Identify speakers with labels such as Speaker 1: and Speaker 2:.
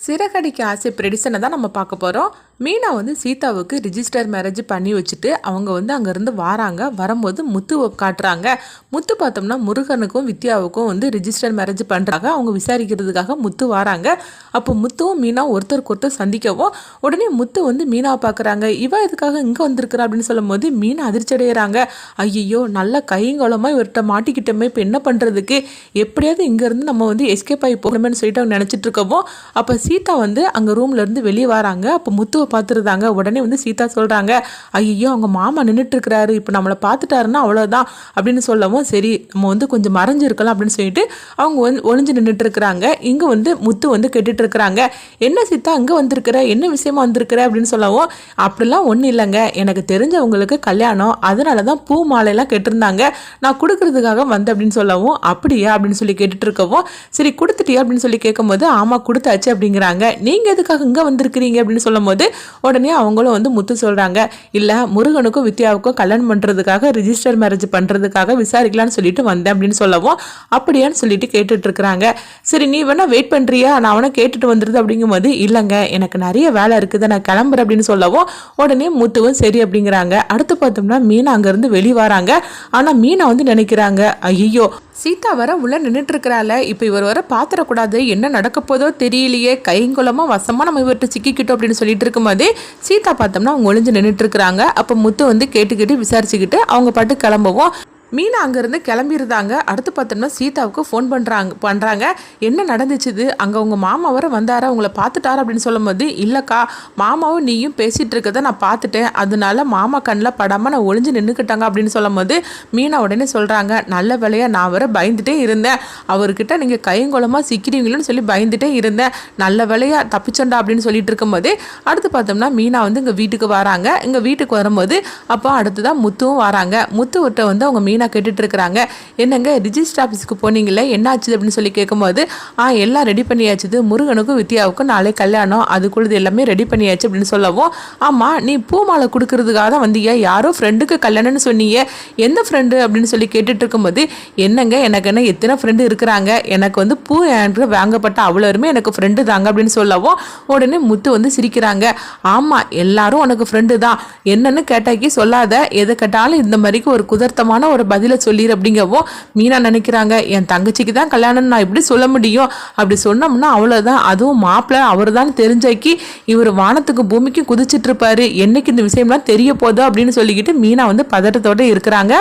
Speaker 1: சிறகடிக்க ஆசை ப்ரெடிஷனை தான் நம்ம பார்க்க போகிறோம். மீனா சீதாவுக்கு ரிஜிஸ்டர் மேரேஜ் பண்ணி வச்சுட்டு அவங்க அங்கேருந்து வராங்க. வரும்போது முத்துவை காட்டுறாங்க. முத்து பார்த்தோம்னா முருகனுக்கும் வித்யாவுக்கும் ரிஜிஸ்டர் மேரேஜ் பண்ணுறாங்க. அவங்க விசாரிக்கிறதுக்காக முத்து வராங்க. அப்போ முத்துவும் மீனா ஒருத்தருக்கு ஒருத்தர் சந்திக்கவும் உடனே முத்து மீனாவை பார்க்குறாங்க. இவ இதுக்காக இங்கே வந்திருக்கிறா அப்படின்னு சொல்லும் போது மீனா அதிர்ச்சி அடைகிறாங்க. ஐயோ நல்ல கைங்கோலமாக இவர்கிட்ட மாட்டிக்கிட்டோமே, இப்போ என்ன பண்ணுறதுக்கு, எப்படியாவது இங்கேருந்து நம்ம எஸ்கேப் ஆகி போகணும்னு சொல்லிட்டு அவங்க நினச்சிட்டு இருக்கவும் அப்போ சீதா அங்கே ரூம்லேருந்து வெளியே வராங்க. அப்போ முத்துவை பார்த்துருந்தாங்க. உடனே சீதா சொல்கிறாங்க, ஐயோ அவங்க மாமா நின்றுட்டு இருக்கிறாரு, இப்போ நம்மளை பார்த்துட்டாருன்னா அவ்வளோதான் அப்படின்னு சொல்லவும் சரி நம்ம கொஞ்சம் மறைஞ்சிருக்கலாம் அப்படின்னு சொல்லிட்டு அவங்க ஒளிஞ்சு நின்றுட்டு இருக்கிறாங்க. இங்கே முத்து கேட்டுட்டு இருக்கிறாங்க. என்ன சீதா அங்கே வந்திருக்கிற, என்ன விஷயமா வந்திருக்கிற அப்படின்னு சொல்லவும் அப்படிலாம் ஒன்றும் இல்லைங்க, எனக்கு தெரிஞ்சவங்களுக்கு கல்யாணம், அதனால தான் பூ மாலையெல்லாம் கேட்டிருந்தாங்க, நான் கொடுக்கறதுக்காக வந்தேன் அப்படின்னு சொல்லவும் அப்படியா அப்படின்னு சொல்லி கேட்டுட்டு இருக்கவும் சரி கொடுத்துட்டியா அப்படின்னு சொல்லி கேட்கும்போது ஆமாம் கொடுத்தாச்சு அப்படிங்கிறாங்க. நீங்கள் எதுக்காக இங்கே வந்திருக்கிறீங்க அப்படின்னு சொல்லும் போது உடனே அவங்களும் முத்து சொல்கிறாங்க, இல்லை முருகனுக்கும் வித்யாவுக்கும் கல்யாணம் பண்ணுறதுக்காக ரிஜிஸ்டர் மேரேஜ் பண்ணுறதுக்காக விசாரிக்கலான்னு சொல்லிட்டு வந்தேன் அப்படின்னு சொல்லவும் அப்படியான்னு சொல்லிட்டு கேட்டுட்டு இருக்கிறாங்க. சரி நீ வேணா வெயிட் பண்ணுறியா, நான் அவனை கேட்டுட்டு வந்துடுது அப்படிங்கும்போது இல்லைங்க எனக்கு நிறைய வேலை இருக்குது, நான் கிளம்புறேன் அப்படின்னு சொல்லவும் உடனே முத்துவும் சரி அப்படிங்கிறாங்க. அடுத்து பார்த்தோம்னா மீனா அங்கேருந்து வெளியே வராங்க. ஆனால் மீனா நினைக்கிறாங்க, ஐயோ சீதா வர உள்ள நின்றுட்டு இருக்கிறாள், இப்போ இவர் வர பாத்திரக்கூடாது, என்ன நடக்க போதோ தெரியலையே, கைங்குளமாக வசமாக நம்ம இவர்கிட்ட சிக்கிக்கிட்டோம் அப்படின்னு சொல்லிட்டு இருக்கும்போதே சீதா பார்த்தோம்னா அவங்க ஒளிஞ்சு நின்றுட்டு இருக்கிறாங்க. அப்போ முத்து கேட்டுக்கிட்டு விசாரிச்சுக்கிட்டு அவங்க பாட்டு கிளம்பவும் மீனா அங்கேருந்து கிளம்பிடுறாங்க. அடுத்து பார்த்தோம்னா சீதாவுக்கு ஃபோன் பண்ணுறாங்க. என்ன நடந்துச்சுது, அங்கே உங்கள் மாமா வர வந்தாரா, உங்களை பார்த்துட்டாரா அப்படின்னு சொல்லும் போது இல்லைக்கா மாமாவும் நீயும் பேசிகிட்டு இருக்கதை நான் பார்த்துட்டேன், அதனால மாமா கண்ணில் படாமல் நான் ஒளிஞ்சு நின்றுக்கிட்டாங்க அப்படின்னு சொல்லும் போது மீனா உடனே சொல்கிறாங்க, நல்ல வேலையாக நான் வர பயந்துட்டே இருந்தேன், அவர்கிட்ட நீங்கள் கையங்குளமாக சிக்கிறீங்களோன்னு சொல்லி பயந்துட்டே இருந்தேன், நல்ல வேலையாக தப்பிச்சண்டா அப்படின்னு சொல்லிட்டு இருக்கும்போது அடுத்து பார்த்தோம்னா மீனா இங்கே வீட்டுக்கு வராங்க. இங்கே வீட்டுக்கு வரும்போது அப்போ அடுத்துதான் முத்துவும் வராங்க. முத்துவிட்ட அவங்க மீனா கேட்டுட்டு இருக்கிறாங்க. என்னங்க ரிஜிஸ்டர் ஆஃபீஸ்க்கு போனீங்களே என்னாச்சு அப்படின்னு சொல்லி கேட்கும்போது எல்லாம் ரெடி பண்ணியாச்சு, முருகனுக்கும் வித்யாவுக்கும் நாளை கல்யாணம், அதுக்குள்ளது எல்லாமே ரெடி பண்ணியாச்சு அப்படின்னு சொல்லவும் ஆமாம் நீ பூ மாலை கொடுக்கறதுக்காக தான் வந்தீங்க, யாரோ ஃப்ரெண்டுக்கு கல்யாணம்னு சொன்னீங்க, எந்த ஃப்ரெண்டு அப்படின்னு சொல்லி கேட்டுட்டு இருக்கும்போது என்னங்க எனக்கு என்ன எத்தனை ஃப்ரெண்டு இருக்கிறாங்க, எனக்கு பூ என்று வாங்கப்பட்ட அவ்வளோருமே எனக்கு ஃப்ரெண்டு தாங்க அப்படின்னு சொல்லவும் உடனே முத்து சிரிக்கிறாங்க. ஆமாம் எல்லாரும் உனக்கு ஃப்ரெண்டு தான், என்னன்னு கேட்டாக்கி சொல்லாத, எதை கேட்டாலும் இந்த மாதிரிக்கு ஒரு குதர்த்தமான ஒரு பதில சொல்லிடு அப்படிங்கவோ மீனா நினைக்கிறாங்க, என் தங்கச்சிக்கு தான் கல்யாணம் நான் எப்படி சொல்ல முடியும், அப்படி சொன்னோம்னா அவ்வளோதான், அதுவும் மாப்பிள்ளை அவர் தான் தெரிஞ்சாக்கி இவர் வானத்துக்கு பூமிக்கு குதிச்சிட்டு இருப்பாரு, என்னைக்கு இந்த விஷயம்லாம் தெரிய போதோ அப்படின்னு சொல்லிக்கிட்டு மீனா பதட்டத்தோடு இருக்கிறாங்க.